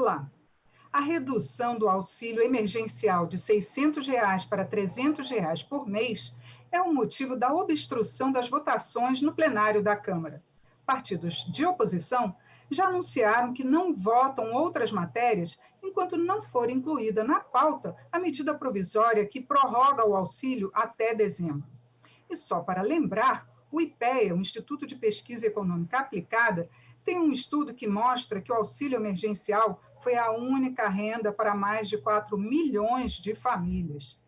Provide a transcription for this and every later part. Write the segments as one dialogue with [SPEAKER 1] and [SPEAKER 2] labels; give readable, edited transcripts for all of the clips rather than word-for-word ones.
[SPEAKER 1] Olá! A redução do auxílio emergencial de R$ 600 para R$ 300 por mês é o motivo da obstrução das votações no plenário da Câmara. Partidos de oposição já anunciaram que não votam outras matérias enquanto não for incluída na pauta a medida provisória que prorroga o auxílio até dezembro. E só para lembrar, o IPEA, o Instituto de Pesquisa Econômica Aplicada, tem um estudo que mostra que o auxílio emergencial foi a única renda para mais de 4 milhões de famílias.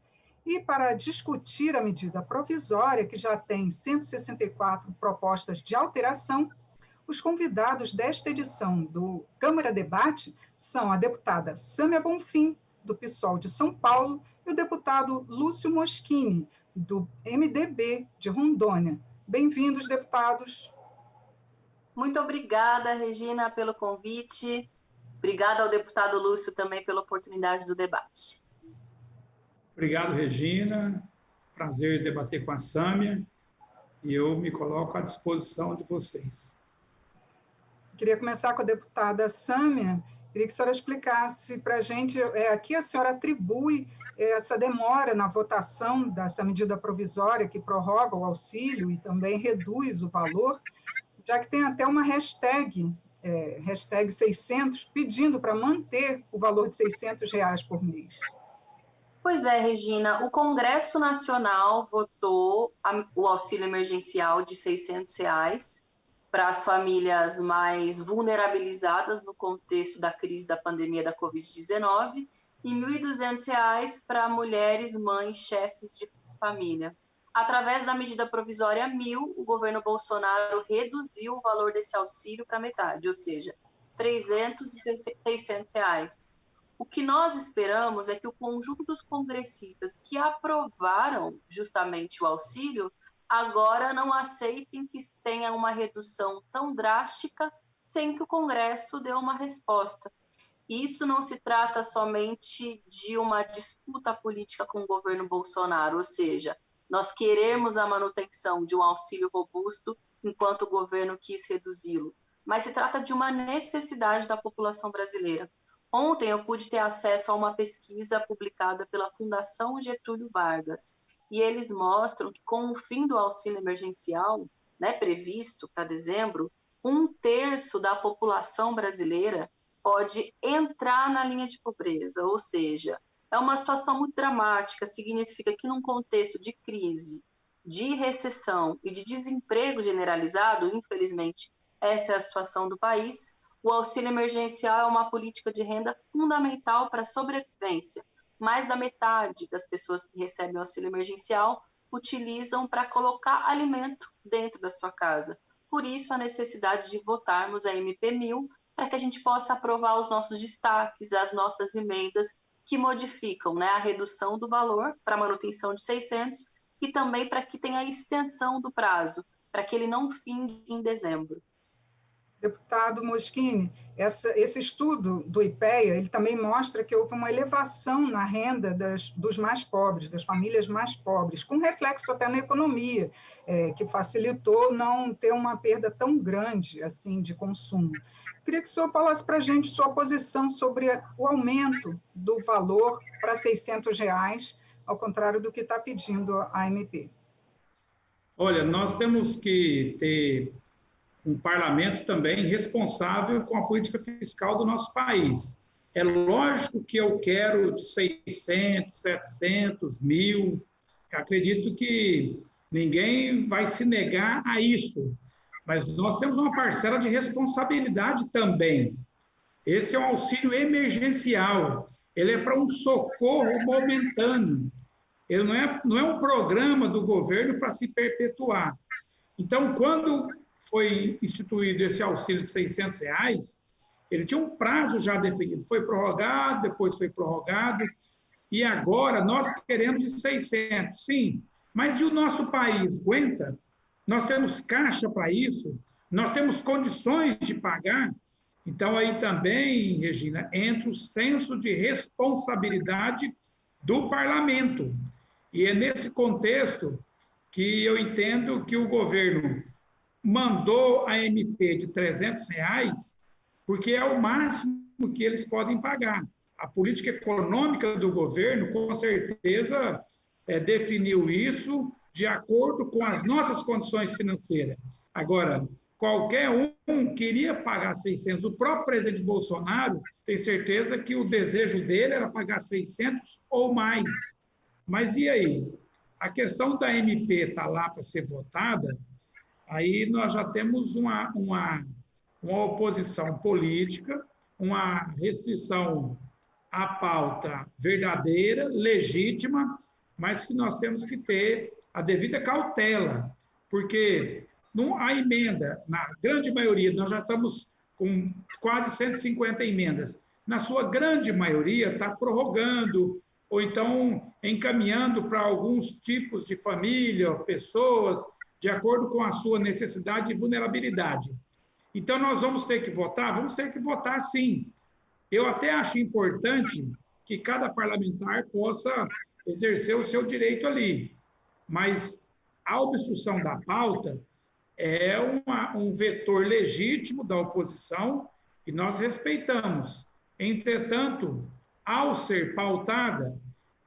[SPEAKER 1] E para discutir a medida provisória, que já tem 164 propostas de alteração, os convidados desta edição do Câmara Debate são a deputada Sâmia Bonfim, do PSOL de São Paulo, e o deputado Lúcio Moschini, do MDB de Rondônia. Bem-vindos, deputados.
[SPEAKER 2] Muito obrigada, Regina, pelo convite. Obrigada ao deputado Lúcio também pela oportunidade do debate.
[SPEAKER 3] Obrigado, Regina. Prazer debater com a Sâmia e eu me coloco à disposição de vocês.
[SPEAKER 1] Queria começar com a deputada Sâmia. Queria que a senhora explicasse para a gente, a que a senhora atribui essa demora na votação dessa medida provisória que prorroga o auxílio e também reduz o valor, já que tem até uma hashtag 600, pedindo para manter o valor de R$ 600 por mês.
[SPEAKER 2] Pois é, Regina, o Congresso Nacional votou o auxílio emergencial de R$ 600 para as famílias mais vulnerabilizadas no contexto da crise da pandemia da Covid-19 e R$ 1.200 para mulheres, mães, chefes de família. Através da medida provisória 1000, o governo Bolsonaro reduziu o valor desse auxílio para metade, ou seja, R$ 300 e R$ 600. O que nós esperamos é que o conjunto dos congressistas que aprovaram justamente o auxílio agora não aceitem que tenha uma redução tão drástica sem que o Congresso dê uma resposta. E isso não se trata somente de uma disputa política com o governo Bolsonaro, ou seja, nós queremos a manutenção de um auxílio robusto enquanto o governo quis reduzi-lo, mas se trata de uma necessidade da população brasileira. Ontem eu pude ter acesso a uma pesquisa publicada pela Fundação Getúlio Vargas, e eles mostram que com o fim do auxílio emergencial, previsto para dezembro, 1/3 da população brasileira pode entrar na linha de pobreza, ou seja, é uma situação muito dramática, significa que num contexto de crise, de recessão e de desemprego generalizado, infelizmente, essa é a situação do país, o auxílio emergencial é uma política de renda fundamental para a sobrevivência. Mais da metade das pessoas que recebem o auxílio emergencial utilizam para colocar alimento dentro da sua casa. Por isso, a necessidade de votarmos a MP 1000 para que a gente possa aprovar os nossos destaques, as nossas emendas que modificam a redução do valor para a manutenção de 600 e também para que tenha a extensão do prazo, para que ele não finde em dezembro.
[SPEAKER 1] Deputado Moschini, esse estudo do IPEA, ele também mostra que houve uma elevação na renda dos mais pobres, das famílias mais pobres, com reflexo até na economia, que facilitou não ter uma perda tão grande assim de consumo. Queria que o senhor falasse para a gente sua posição sobre o aumento do valor para R$ 600, ao contrário do que está pedindo a MP.
[SPEAKER 3] Olha, nós temos que ter um parlamento também responsável com a política fiscal do nosso país. É lógico que eu quero de 600, 700, 1.000. Acredito que ninguém vai se negar a isso. Mas nós temos uma parcela de responsabilidade também. Esse é um auxílio emergencial. Ele é para um socorro momentâneo. Ele não é um programa do governo para se perpetuar. Então, quando foi instituído esse auxílio de R$ 600, ele tinha um prazo já definido. Foi prorrogado, depois foi prorrogado, e agora nós queremos de 600, sim. Mas e o nosso país aguenta? Nós temos caixa para isso? Nós temos condições de pagar? Então, aí também, Regina, entra o senso de responsabilidade do parlamento. E é nesse contexto que eu entendo que o governo mandou a MP de R$ 300, porque é o máximo que eles podem pagar. A política econômica do governo, com certeza, definiu isso de acordo com as nossas condições financeiras. Agora, qualquer um queria pagar 600. O próprio presidente Bolsonaro tem certeza que o desejo dele era pagar 600 ou mais. Mas e aí? A questão da MP está lá para ser votada, aí nós já temos uma oposição política, uma restrição à pauta verdadeira, legítima, mas que nós temos que ter a devida cautela, porque a emenda, na grande maioria, nós já estamos com quase 150 emendas, na sua grande maioria está prorrogando, ou então encaminhando para alguns tipos de família, pessoas, de acordo com a sua necessidade e vulnerabilidade. Então, nós vamos ter que votar sim. Eu até acho importante que cada parlamentar possa exercer o seu direito ali, mas a obstrução da pauta é um vetor legítimo da oposição e nós respeitamos. Entretanto, ao ser pautada,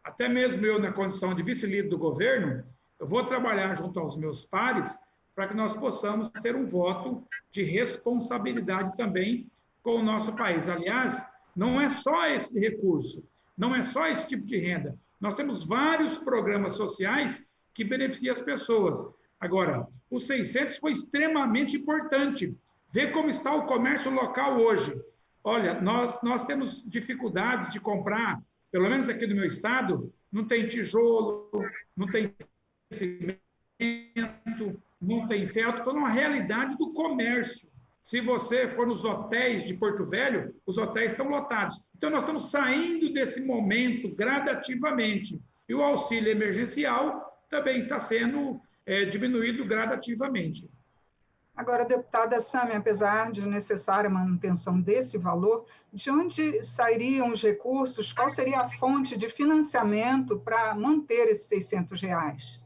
[SPEAKER 3] até mesmo eu na condição de vice-líder do governo, eu vou trabalhar junto aos meus pares para que nós possamos ter um voto de responsabilidade também com o nosso país. Aliás, não é só esse recurso, não é só esse tipo de renda. Nós temos vários programas sociais que beneficiam as pessoas. Agora, os 600 foi extremamente importante. Ver como está o comércio local hoje. Olha, nós temos dificuldades de comprar, pelo menos aqui no meu estado, não tem tijolo, não tem cimento, não tem ferro. Estou falando uma realidade do comércio. Se você for nos hotéis de Porto Velho, os hotéis estão lotados. Então, nós estamos saindo desse momento gradativamente. E o auxílio emergencial também está sendo diminuído gradativamente.
[SPEAKER 1] Agora, deputada Sâmia, apesar de necessária a manutenção desse valor, de onde sairiam os recursos? Qual seria a fonte de financiamento para manter esses R$600?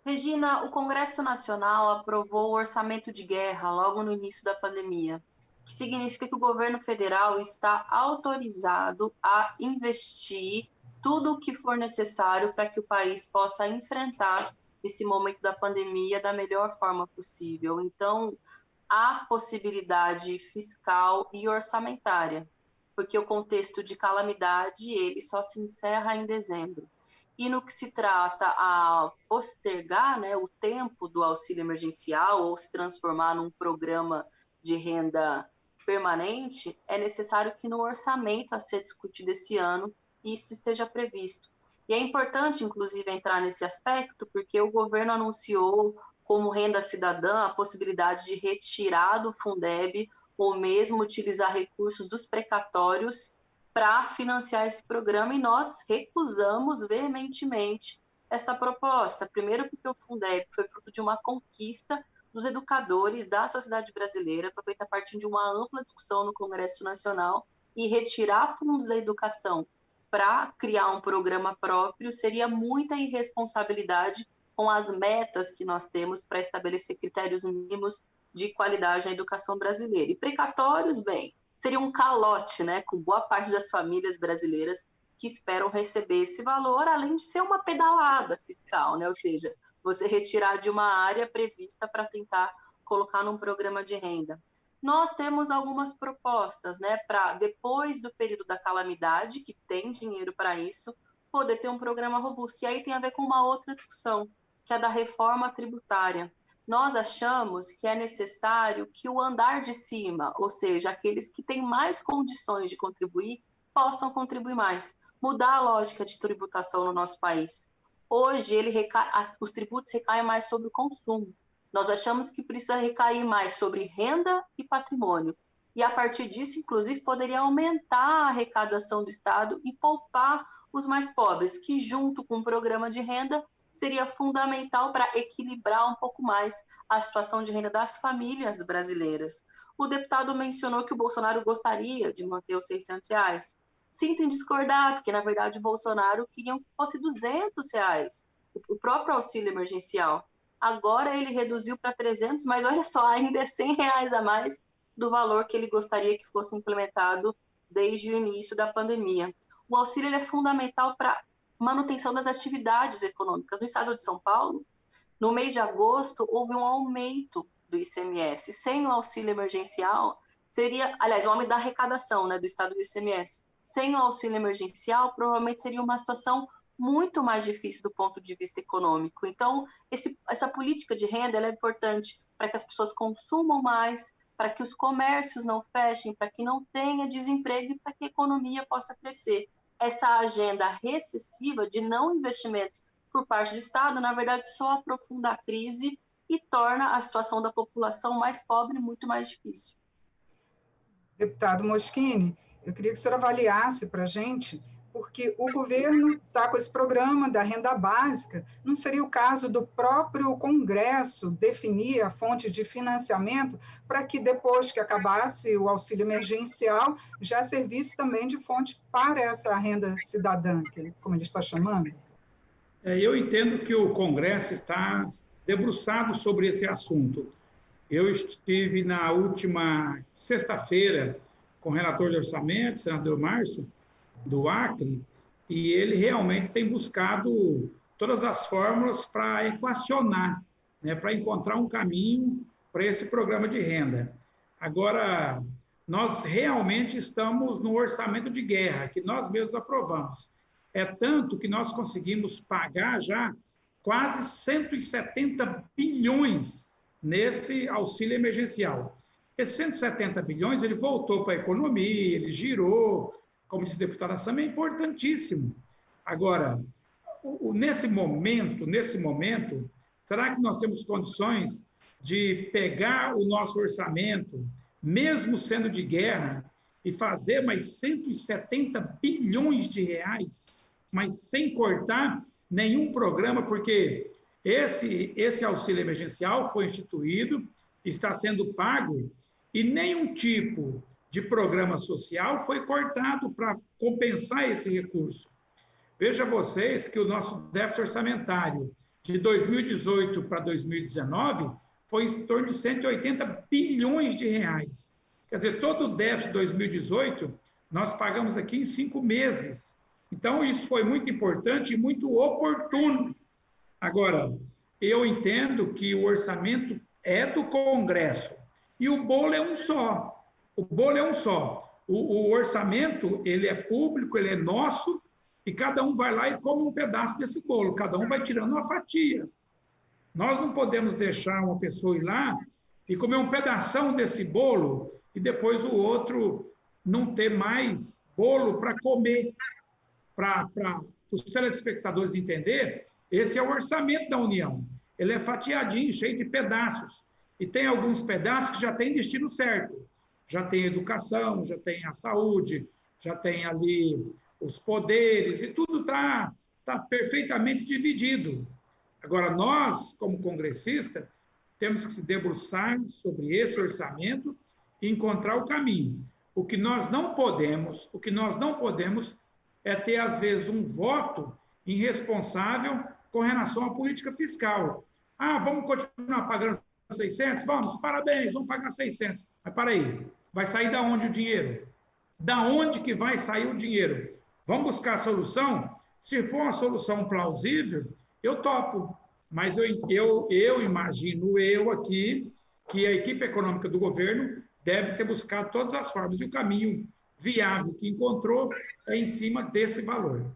[SPEAKER 2] Regina, o Congresso Nacional aprovou o orçamento de guerra logo no início da pandemia, que significa que o governo federal está autorizado a investir tudo o que for necessário para que o país possa enfrentar esse momento da pandemia da melhor forma possível. Então, há possibilidade fiscal e orçamentária, porque o contexto de calamidade ele só se encerra em dezembro. E no que se trata a postergar, né, o tempo do auxílio emergencial ou se transformar num programa de renda permanente, é necessário que no orçamento a ser discutido esse ano isso esteja previsto. E é importante, inclusive, entrar nesse aspecto, porque o governo anunciou como renda cidadã a possibilidade de retirar do Fundeb ou mesmo utilizar recursos dos precatórios para financiar esse programa, e nós recusamos veementemente essa proposta. Primeiro porque o Fundeb foi fruto de uma conquista dos educadores da sociedade brasileira, foi feita a partir de uma ampla discussão no Congresso Nacional, e retirar fundos da educação para criar um programa próprio seria muita irresponsabilidade com as metas que nós temos para estabelecer critérios mínimos de qualidade na educação brasileira. E precatórios, bem, seria um calote, né, com boa parte das famílias brasileiras que esperam receber esse valor, além de ser uma pedalada fiscal, né, ou seja, você retirar de uma área prevista para tentar colocar num programa de renda. Nós temos algumas propostas, né, para depois do período da calamidade, que tem dinheiro para isso, poder ter um programa robusto. E aí tem a ver com uma outra discussão, que é da reforma tributária. Nós achamos que é necessário que o andar de cima, ou seja, aqueles que têm mais condições de contribuir, possam contribuir mais. Mudar a lógica de tributação no nosso país. Hoje, os tributos recaem mais sobre o consumo. Nós achamos que precisa recair mais sobre renda e patrimônio. E, a partir disso, inclusive, poderia aumentar a arrecadação do Estado e poupar os mais pobres, que, junto com o programa de renda, seria fundamental para equilibrar um pouco mais a situação de renda das famílias brasileiras. O deputado mencionou que o Bolsonaro gostaria de manter os R$600. Sinto em discordar, porque, na verdade, o Bolsonaro queria que fosse R$200, o próprio auxílio emergencial. Agora ele reduziu para 300, mas olha só, ainda é R$100 a mais do valor que ele gostaria que fosse implementado desde o início da pandemia. O auxílio ele é fundamental para manutenção das atividades econômicas. No estado de São Paulo, no mês de agosto, houve um aumento do ICMS. Sem o auxílio emergencial, o aumento da arrecadação, né, do estado do ICMS. Sem o auxílio emergencial, provavelmente seria uma situação muito mais difícil do ponto de vista econômico. Então, essa política de renda ela é importante para que as pessoas consumam mais, para que os comércios não fechem, para que não tenha desemprego e para que a economia possa crescer. Essa agenda recessiva de não investimentos por parte do Estado, na verdade, só aprofunda a crise e torna a situação da população mais pobre muito mais difícil.
[SPEAKER 1] Deputado Moschini, eu queria que o senhor avaliasse para a gente, porque o governo está com esse programa da renda básica, não seria o caso do próprio Congresso definir a fonte de financiamento para que depois que acabasse o auxílio emergencial, já servisse também de fonte para essa renda cidadã, como ele está chamando?
[SPEAKER 3] Eu entendo que o Congresso está debruçado sobre esse assunto. Eu estive na última sexta-feira com o relator de orçamento, senador Márcio, do Acre, e ele realmente tem buscado todas as fórmulas para equacionar, né, para encontrar um caminho para esse programa de renda. Agora, nós realmente estamos no orçamento de guerra, que nós mesmos aprovamos. É tanto que nós conseguimos pagar já quase 170 bilhões nesse auxílio emergencial. Esses 170 bilhões, ele voltou para a economia, ele girou, como disse a deputada Sâmia, é importantíssimo. Agora, nesse momento, será que nós temos condições de pegar o nosso orçamento, mesmo sendo de guerra, e fazer mais 170 bilhões de reais, mas sem cortar nenhum programa, porque esse auxílio emergencial foi instituído, está sendo pago, e nenhum tipo de programa social foi cortado para compensar esse recurso. Veja vocês que o nosso déficit orçamentário de 2018 para 2019 foi em torno de 180 bilhões de reais. Quer dizer, todo o déficit de 2018 nós pagamos aqui em 5 meses. Então, isso foi muito importante e muito oportuno. Agora, eu entendo que o orçamento é do Congresso e o bolo é um só. O orçamento, ele é público, ele é nosso, e cada um vai lá e come um pedaço desse bolo, cada um vai tirando uma fatia. Nós não podemos deixar uma pessoa ir lá e comer um pedação desse bolo e depois o outro não ter mais bolo para comer. Para os telespectadores entenderem, esse é o orçamento da União. Ele é fatiadinho, cheio de pedaços. E tem alguns pedaços que já têm destino certo. Já tem educação, já tem a saúde, já tem ali os poderes, e tudo está perfeitamente dividido. Agora, nós, como congressistas, temos que se debruçar sobre esse orçamento e encontrar o caminho. O que nós não podemos é ter, às vezes, um voto irresponsável com relação à política fiscal. Vamos continuar pagando 600? Vamos, parabéns, vamos pagar 600. Mas, para aí, vai sair da onde o dinheiro? Da onde que vai sair o dinheiro? Vamos buscar a solução? Se for uma solução plausível, eu topo. Mas eu imagino aqui que a equipe econômica do governo deve ter buscado todas as formas. E o caminho viável que encontrou é em cima desse valor.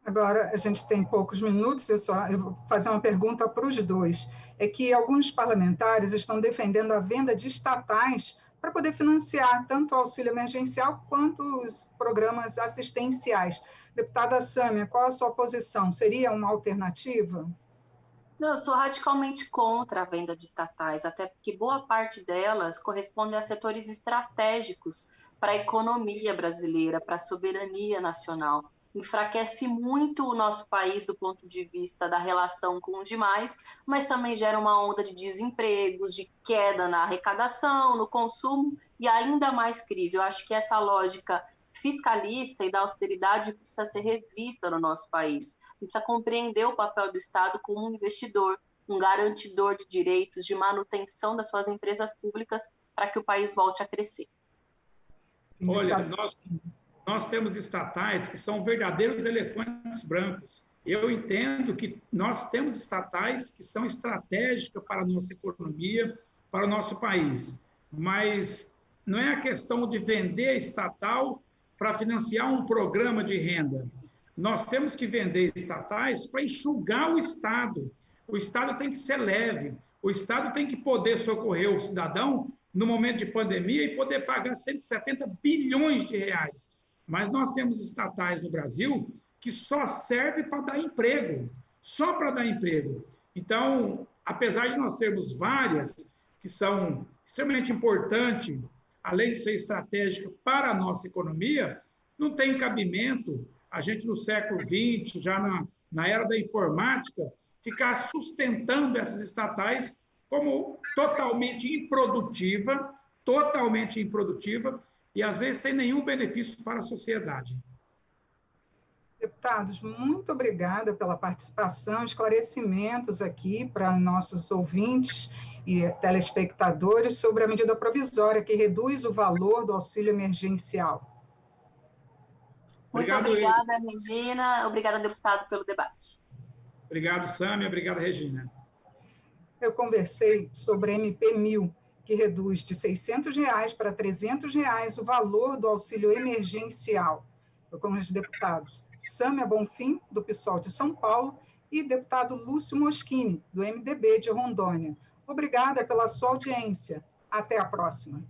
[SPEAKER 1] Agora, a gente tem poucos minutos, eu vou fazer uma pergunta para os dois. É que alguns parlamentares estão defendendo a venda de estatais para poder financiar tanto o auxílio emergencial quanto os programas assistenciais. Deputada Sâmia, qual a sua posição? Seria uma alternativa?
[SPEAKER 2] Não, eu sou radicalmente contra a venda de estatais, até porque boa parte delas corresponde a setores estratégicos para a economia brasileira, para a soberania nacional. Enfraquece muito o nosso país do ponto de vista da relação com os demais, mas também gera uma onda de desempregos, de queda na arrecadação, no consumo e ainda mais crise. Eu acho que essa lógica fiscalista e da austeridade precisa ser revista no nosso país. A gente precisa compreender o papel do Estado como um investidor, um garantidor de direitos, de manutenção das suas empresas públicas, para que o país volte a crescer.
[SPEAKER 3] Olha, nós temos estatais que são verdadeiros elefantes brancos. Eu entendo que nós temos estatais que são estratégicas para a nossa economia, para o nosso país, mas não é a questão de vender estatal para financiar um programa de renda. Nós temos que vender estatais para enxugar o Estado. O Estado tem que ser leve, o Estado tem que poder socorrer o cidadão no momento de pandemia e poder pagar 170 bilhões de reais. Mas nós temos estatais no Brasil que só serve para dar emprego, só para dar emprego. Então, apesar de nós termos várias que são extremamente importantes, além de ser estratégica para a nossa economia, não tem cabimento a gente no século XX, já na era da informática, ficar sustentando essas estatais como totalmente improdutiva, e às vezes sem nenhum benefício para a sociedade.
[SPEAKER 1] Deputados, muito obrigada pela participação, esclarecimentos aqui para nossos ouvintes e telespectadores sobre a medida provisória que reduz o valor do auxílio emergencial.
[SPEAKER 2] Muito obrigada, Regina. Obrigada, deputado, pelo debate.
[SPEAKER 3] Obrigado, Sâmia. Obrigado, Regina.
[SPEAKER 1] Eu conversei sobre a MP 1000, que reduz de R$ 600 para R$ 300 o valor do auxílio emergencial. Eu, como os deputados Sâmia Bonfim, do PSOL de São Paulo, e deputado Lúcio Moschini, do MDB de Rondônia. Obrigada pela sua audiência. Até a próxima.